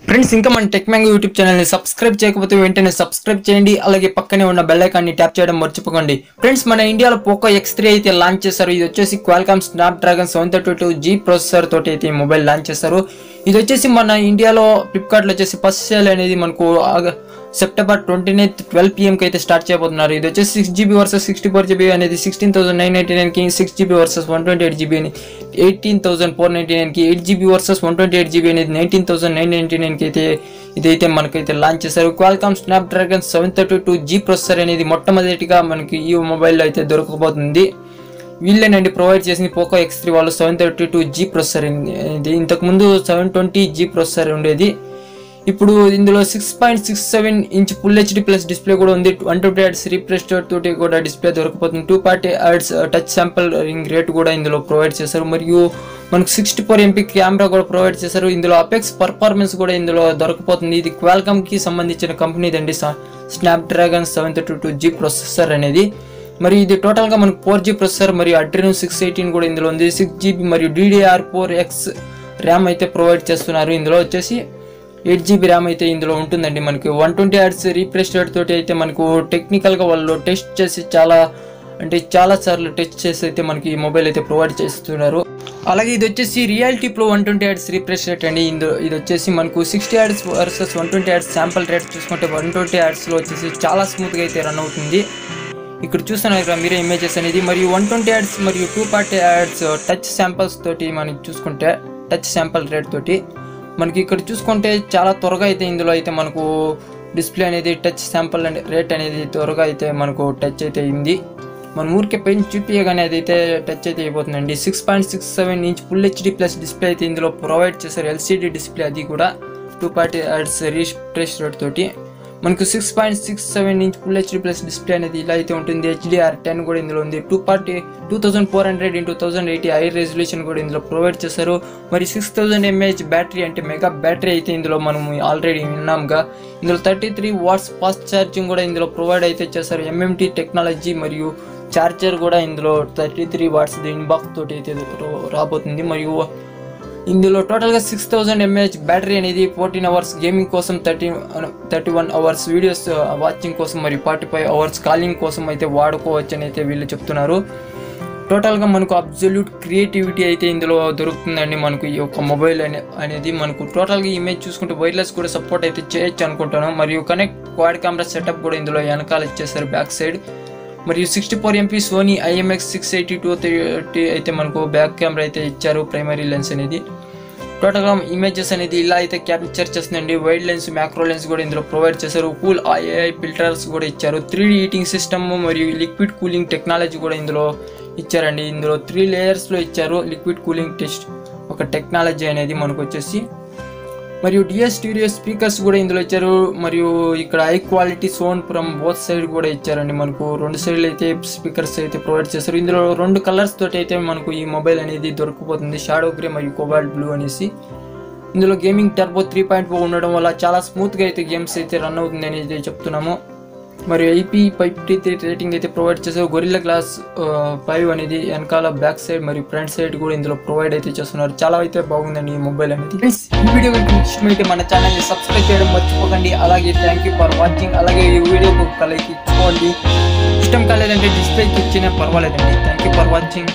Friends ఇంకా మన టెక్మాంగో YouTube channel ని సబ్స్క్రైబ్ చేయకపోతే వెంటనే సబ్స్క్రైబ్ చేయండి. అలాగే పక్కనే ఉన్న బెల్ ఐకాన్ ని ట్యాప్ చేయడం మర్చిపోకండి. ఫ్రెండ్స్ మన ఇండియాలో పోకో X3 అయితే లాంచ్ చేశారు. ఇది వచ్చేసి క్వాల్కామ్ స్నాప్డ్రాగన్ 732G ప్రాసెసర్ తోటి అయితే మొబైల్ లాంచ్ చేశారు. ఇది వచ్చేసి మన ఇండియాలో ఫ్లిప్కార్ట్ లో వచ్చేసి ఫస్ట్ సేల్ అనేది మనకు సెప్టెంబర్ 29th 12 PM కి అయితే స్టార్ట్ చేయబోతున్నారు. ఇది వచ్చేసి 6GB వర్సెస్ 64GB అనేది 16,999 కి, 6GB వర్సెస్ 128GB అని 18,499 కి, 8GB వర్సెస్ 128GB అనేది 19,999 కి అయితే ఇదైతే మనకైతే లాంచ్ చేశారు. క్వాల్కామ్ స్నాప్డ్రాగన్ 732G ప్రాసెసర్ అనేది మొట్టమొదటిగా మనకి ఈ మొబైల్లో అయితే దొరకబోతుంది. వీళ్ళేనండి ప్రొవైడ్ చేసింది పోకో X3 వాళ్ళు 732G ప్రాసెసర్ ఇది. ఇంతకుముందు 720G ప్రాసెసర్ ఉండేది. ఇప్పుడు ఇందులో 6.67 inch full HD plus display కూడా ఉంది. 120Hz రిఫ్రెష్ రేట్ తోటి కూడా డిస్ప్లే దొరకపోతుంది. 240Hz touch sample ring rate కూడా ఇందులో ప్రొవైడ్ చేశారు. మరియు మనకు 64 MP కెమెరా కూడా ప్రొవైడ్ చేశారు. ఇందులో అపెక్స్ పర్ఫార్మెన్స్ కూడా ఇందులో దొరకపోతుంది. ఇది క్వాల్కామ్ కి సంబంధించిన కంపెనీ దండి స్నాప్డ్రాగన్ 732G ప్రాసెసర్ అనేది. మరి ఇది టోటల్ గా మనకు 4G ప్రాసెసర్ మరియు అడ్రెనో 618 కూడా ఇందులో ఉంది. 6GB మరియు DDR4X ర్యామ్ అయితే ప్రొవైడ్ చేస్తున్నారు. ఇందులో వచ్చేసి 8GB ర్యామ్ అయితే ఇందులో ఉంటుందండి. మనకి 120Hz రిఫ్రెష్ రేట్ తోటి అయితే మనకు టెక్నికల్ గా వాళ్ళు టెస్ట్ చేసి చాలా సార్లు టెస్ట్ చేసి అయితే మనకి ఈ మొబైల్ అయితే ప్రొవైడ్ చేస్తున్నారు. అలాగే ఇది వచ్చేసి reality pro 120Hz refresh rate అండి. ఇది వచ్చేసి మనకు 60Hz versus 120Hz sample rate చూసుకుంటే 120Hz లో వచ్చేసి చాలా స్మూత్ గా అయితే రన్ అవుతుంది. ఇక్కడ చూస్తున్నారు కదా మీరే ఇమేజెస్ అనేది. మరియు 120Hz మరియు 240Hz టచ్ శాంపిల్స్ తోటి మనకి చూసుకుంటే టచ్ శాంపుల్ రేట్ తోటి మనకి ఇక్కడ చూసుకుంటే చాలా త్వరగా అయితే ఇందులో అయితే మనకు డిస్ప్లే అనేది టచ్ శాంపుల్ రేట్ అనేది త్వరగా అయితే మనకు టచ్ అయితే అయింది. మన ఊరికే పెన్ చూపించగానే అదైతే టచ్ అయితే అయిపోతుందండి. 6.67 inch full HD plus display అయితే ఇందులో ప్రొవైడ్ చేశారు. LCD డిస్ప్లే అది కూడా 240Hz రిఫ్రెష్ రేట్ తోటి మనకు 6.67 inch full HD plus display అనేది ఇలా అయితే ఉంటుంది. HDR10 కూడా ఇందులో ఉంది. 2400x1080 హై రెజల్యూషన్ కూడా ఇందులో ప్రొవైడ్ చేశారు. మరి 6000 mAh బ్యాటరీ అంటే మెగా బ్యాటరీ అయితే ఇందులో మనం ఆల్రెడీ విన్నాంగా. ఇందులో 33 వాట్స్ ఫాస్ట్ ఛార్జింగ్ కూడా ఇందులో ప్రొవైడ్ అయితే చేశారు. MMT టెక్నాలజీ మరియు ఛార్జర్ కూడా ఇందులో 33 వాట్స్ ఇన్బాక్స్ తోటి అయితే రాబోతుంది. మరియు ఇందులో టోటల్గా 6000 mAh బ్యాటరీ అనేది 14 అవర్స్ గేమింగ్ కోసం, 31 అవర్స్ వీడియోస్ వాచింగ్ కోసం మరియు 45 అవర్స్ కాలింగ్ కోసం అయితే వాడుకోవచ్చు అని అయితే వీళ్ళు చెప్తున్నారు. టోటల్గా మనకు అబ్సల్యూట్ క్రియేటివిటీ అయితే ఇందులో దొరుకుతుందండి. మనకు ఈ యొక్క మొబైల్ అనేది మనకు టోటల్గా ఇమేజ్ చూసుకుంటే వైర్లెస్ కూడా సపోర్ట్ అయితే చేయొచ్చు అనుకుంటాను. మరియు కనెక్ట్ క్వాడ్ కెమెరా సెటప్ కూడా ఇందులో వెనకాల ఇచ్చేసారు బ్యాక్ సైడ్. మరియు 64 MP సోనీ IMX682 అయితే మనకు బ్యాక్ కెమెరా అయితే ఇచ్చారు. ప్రైమరీ లెన్స్ అనేది టోటల్గా ఇమేజెస్ అనేది ఇలా అయితే క్యాప్చర్ చేస్తుందండి. వైడ్ లెన్స్, మ్యాక్రో లెన్స్ కూడా ఇందులో ప్రొవైడ్ చేశారు. కూల్ AI ఫిల్టర్స్ కూడా ఇచ్చారు. 3D హీటింగ్ సిస్టమ్ మరియు లిక్విడ్ కూలింగ్ టెక్నాలజీ కూడా ఇందులో ఇచ్చారండి. ఇందులో 3 లేయర్స్లో ఇచ్చారు లిక్విడ్ కూలింగ్ ఒక టెక్నాలజీ అనేది మనకు వచ్చేసి. మరియు DS స్టీరియో స్పీకర్స్ కూడా ఇందులో ఇచ్చారు. మరియు ఇక్కడ high quality sound from both side కూడా ఇచ్చారండి. మనకు 2 సైడ్లు అయితే స్పీకర్స్ అయితే ప్రొవైడ్ చేశారు. ఇందులో 2 కలర్స్ తోటి అయితే మనకు ఈ మొబైల్ అనేది దొరకపోతుంది, షాడో గ్రే మరియు కోబాల్ట్ బ్లూ అనేసి. ఇందులో గేమింగ్ టర్బో 3.4 ఉండడం వల్ల చాలా స్మూత్గా అయితే గేమ్స్ అయితే రన్ అవుతుంది అనేది చెప్తున్నాము. మరియు IP53 రేటింగ్ అయితే ప్రొవైడ్ చేశారు. గొరిల్లా గ్లాస్ 5 అనేది వెనకాల బ్యాక్ సైడ్ మరియు ఫ్రంట్ సైడ్ కూడా ఇందులో ప్రొవైడ్ అయితే చేస్తున్నారు. చాలా అయితే బాగుందండి ఈ మొబైల్ అనేది. ఈ వీడియో ఇష్టమైతే మన ఛానల్ని సబ్స్క్రైబ్ చేయడం మర్చిపోకండి. అలాగే థ్యాంక్ యూ ఫర్ వాచింగ్. అలాగే ఈ వీడియోకి ఒక లైక్ ఇచ్చుకోండి. ఇష్టం కాలేదంటే డిస్లైక్ ఇచ్చినా పర్వాలేదండి. Thank you for watching.